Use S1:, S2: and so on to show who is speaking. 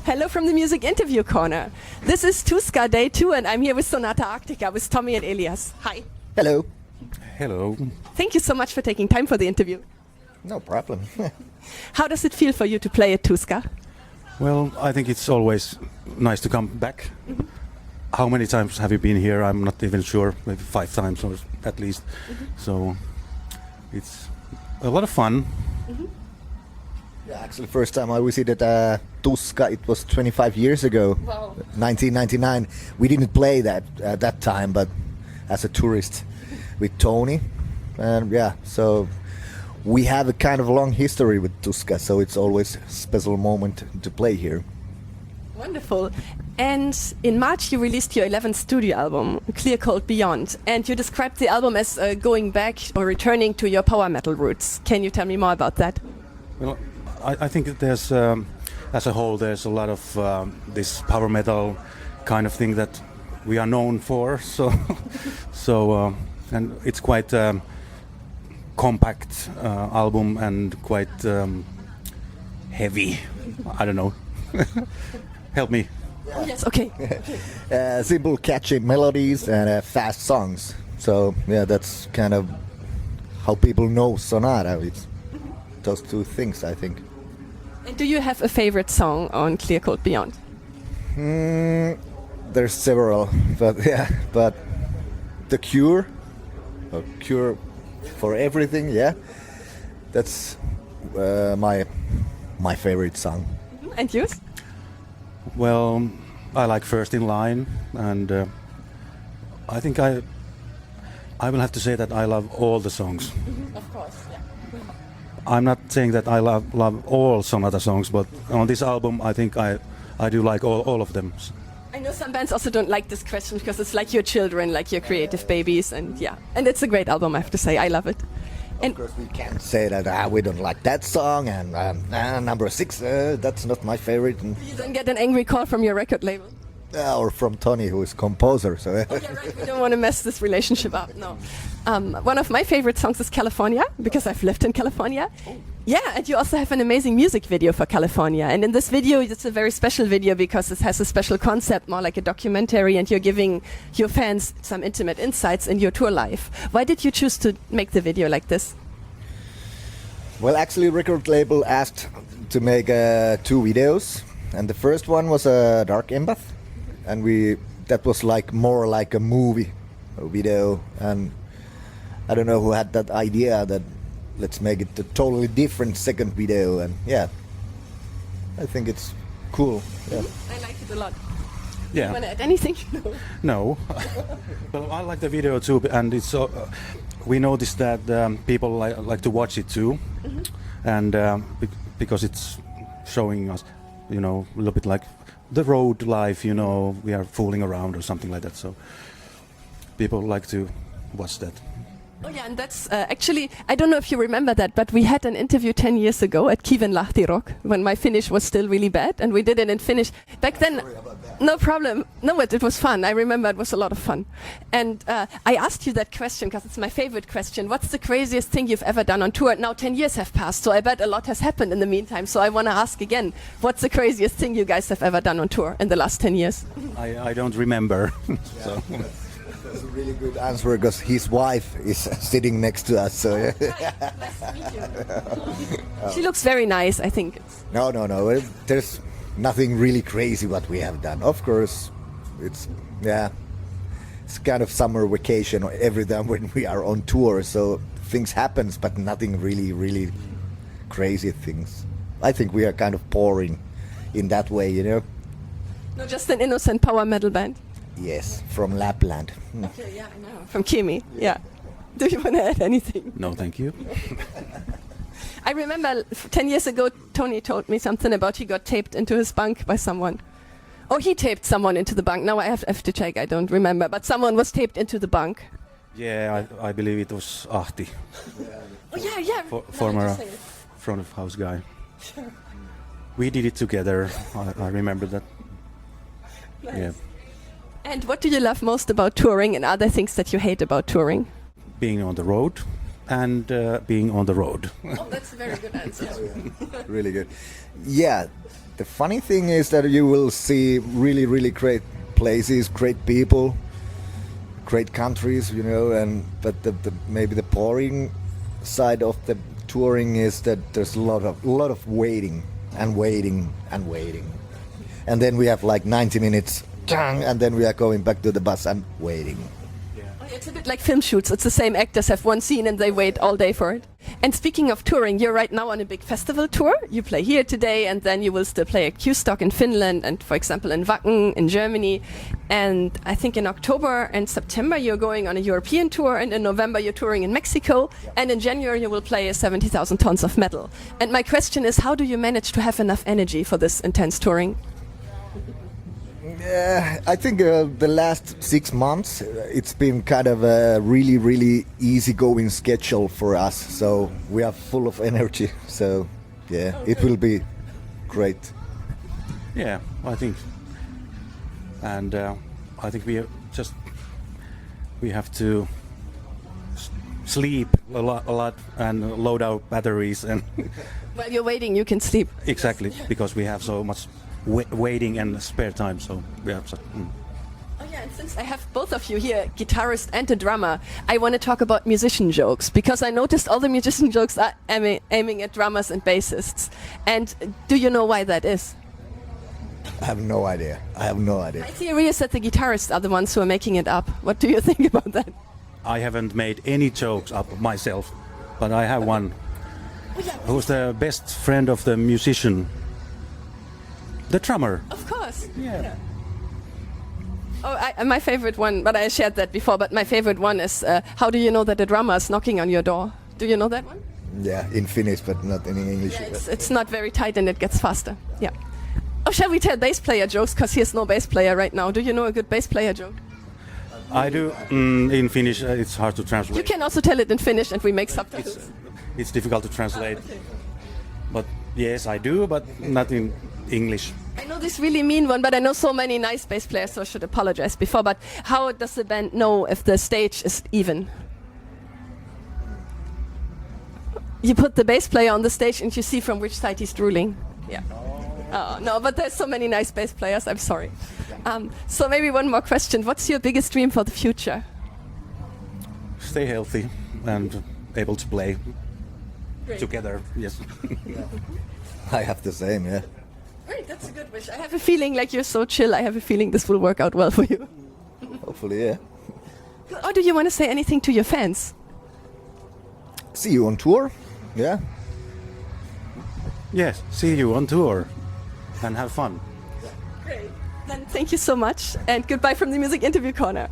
S1: Hello from the Music Interview Corner. This is Tuska Day 2 and I'm here with Sonata Arctica with Tommi and Elias. Hi.
S2: Hello.
S3: Hello.
S1: Thank you so much for taking time for the interview.
S2: No problem.
S1: How does it feel for you to play at Tuska?
S3: Well, I think it's always nice to come back. Mm-hmm. How many times have you been here? I'm not even sure. Maybe 5 times or at least. Mm-hmm. So it's a lot of fun.
S1: Mm-hmm.
S2: Yeah, actually, first time I visited Tuska, it was 25 years ago.
S1: Wow.
S2: 1999. We didn't play that at that time, but as a tourist with Tony. And yeah, so we have a kind of long history with Tuska, so it's always a special moment to play here.
S1: Wonderful. And in March you released your 11th studio album, Clear Cold Beyond, and you described the album as going back or returning to your power metal roots. Can you tell me more about that?
S3: Well, I think that there's, as a whole, there's a lot of this power metal kind of thing that we are known for. So, and it's quite compact album and quite heavy. I don't know. Help me.
S1: Oh, yes, okay.
S2: Simple, catchy melodies and fast songs. So yeah, that's kind of how people know Sonata. It's those two things, I think.
S1: And do you have a favorite song on Clear Cold Beyond?
S2: There's several, but The Cure, or Cure for Everything, yeah, that's my favorite song.
S1: And yours?
S3: Well, I like First in Line, and I think I will have to say that I love all the songs.
S1: Of course, yeah.
S3: I'm not saying that I love all Sonata songs, but on this album I think I do like all of them.
S1: I know some bands also don't like this question because it's like your children, like your creative babies, and yeah. And it's a great album, I have to say. I love it.
S2: Of course, we can't say that we don't like that song, and number 6, that's not my favorite. And
S1: you don't get an angry call from your record label?
S2: Or from Tony, who is composer. So.
S1: Oh, yeah, right. We don't want to mess this relationship up, no. One of my favorite songs is California, because I've lived in California. Oh. Yeah, and you also have an amazing music video for California. And in this video, it's a very special video because it has a special concept, more like a documentary, and you're giving your fans some intimate insights in your tour life. Why did you choose to make the video like this?
S2: Well, actually, record label asked to make 2 videos. And the first one was a Dark Empath. And that was like more like a movie video. And I don't know who had that idea that let's make it a totally different second video, and yeah, I think it's cool. Yeah.
S1: I like it a lot.
S3: Yeah.
S1: You want to add anything?
S3: No. Well, I like the video too, and it's we noticed that people like to watch it too, and because it's showing us, a little bit like the road life. We are fooling around or something like that. So people like to watch that.
S1: Oh yeah, and that's actually, I don't know if you remember that, but we had an interview 10 years ago at Kiven Lahtirok when my Finnish was still really bad, and we did it in Finnish. Back then, no problem. No, it was fun. I remember it was a lot of fun. And I asked you that question because it's my favorite question. What's the craziest thing you've ever done on tour? Now 10 years have passed, so I bet a lot has happened in the meantime. So I want to ask again, what's the craziest thing you guys have ever done on tour in the last 10 years?
S3: I don't remember. So.
S2: That's a really good answer because his wife is sitting next to us. So yeah.
S1: Nice to meet you. She looks very nice, I think.
S2: No. There's nothing really crazy what we have done. Of course, it's kind of summer vacation every time when we are on tour. So things happens, but nothing really crazy things. I think we are kind of boring in that way,
S1: No, just an innocent power metal band.
S2: Yes, from Lapland.
S1: Okay, yeah, I know. From Kimi, yeah. Do you want to add anything?
S3: No, thank you.
S1: I remember 10 years ago, Tony told me something about he got taped into his bunk by someone. Oh, he taped someone into the bunk. Now I have to check, I don't remember. But someone was taped into the bunk.
S3: Yeah, I believe it was Ahti.
S1: Oh, yeah.
S3: Former front of house guy.
S1: Sure.
S3: We did it together. I remember that.
S1: Nice.
S3: Yeah.
S1: And what do you love most about touring and other things that you hate about touring?
S3: Being on the road and being on the road.
S1: Oh, that's a very good answer.
S2: Really good. Yeah, the funny thing is that you will see really, really great places, great people, great countries, you know. And but the maybe the boring side of the touring is that there's a lot of waiting and waiting and waiting, and then we have like 90 minutes, and then we are going back to the bus and waiting.
S1: It's a bit like film shoots. It's the same actors have one scene and they wait all day for it. And speaking of touring, you're right now on a big festival tour. You play here today and then you will still play at Q-Stock in Finland and, for example, in Wacken in Germany. And I think in October and September you're going on a European tour, and in November you're touring in Mexico, and in January you will play 70,000 tons of metal. And my question is, how do you manage to have enough energy for this intense touring?
S2: I think the last 6 months it's been kind of a really, really easygoing schedule for us. So we are full of energy. So yeah, it will be great.
S3: Yeah, I think, and I think we have to sleep a lot and load our batteries and.
S1: While you're waiting, you can sleep.
S3: Exactly, because we have so much waiting and spare time, so we have.
S1: Oh yeah, and since I have both of you here, guitarist and a drummer, I want to talk about musician jokes, because I noticed all the musician jokes are aiming at drummers and bassists. And do you know why that is?
S2: I have no idea.
S1: My theory is that the guitarists are the ones who are making it up. What do you think about that?
S3: I haven't made any jokes up myself, but I have one. Who's the best friend of the musician? The drummer.
S1: Of course.
S3: Yeah.
S1: Oh, my favorite one, but I shared that before, but my favorite one is, how do you know that the drummer is knocking on your door? Do you know that one?
S2: Yeah, in Finnish, but not in English.
S1: Yeah, it's not very tight and it gets faster. Yeah. Oh, shall we tell bass player jokes? Because here's no bass player right now. Do you know a good bass player joke?
S3: I do. In Finnish, it's hard to translate.
S1: You can also tell it in Finnish and we make subtitles.
S3: It's difficult to translate.
S1: Okay.
S3: But yes, I do, but not in English.
S1: I know this really mean one, but I know so many nice bass players, so I should apologize before. But how does the band know if the stage is even? You put the bass player on the stage and you see from which side he's drooling. Yeah. Oh, no, but there's so many nice bass players, I'm sorry. So maybe one more question. What's your biggest dream for the future?
S3: Stay healthy and able to play
S1: Great.
S3: together, yes.
S2: I have the same, yeah.
S1: Great, that's a good wish. I have a feeling, like you're so chill, I have a feeling this will work out well for you.
S2: Hopefully, yeah.
S1: Or do you want to say anything to your fans?
S2: See you on tour, yeah.
S3: Yes, see you on tour and have fun.
S1: Great. Then thank you so much and goodbye from the Music Interview Corner.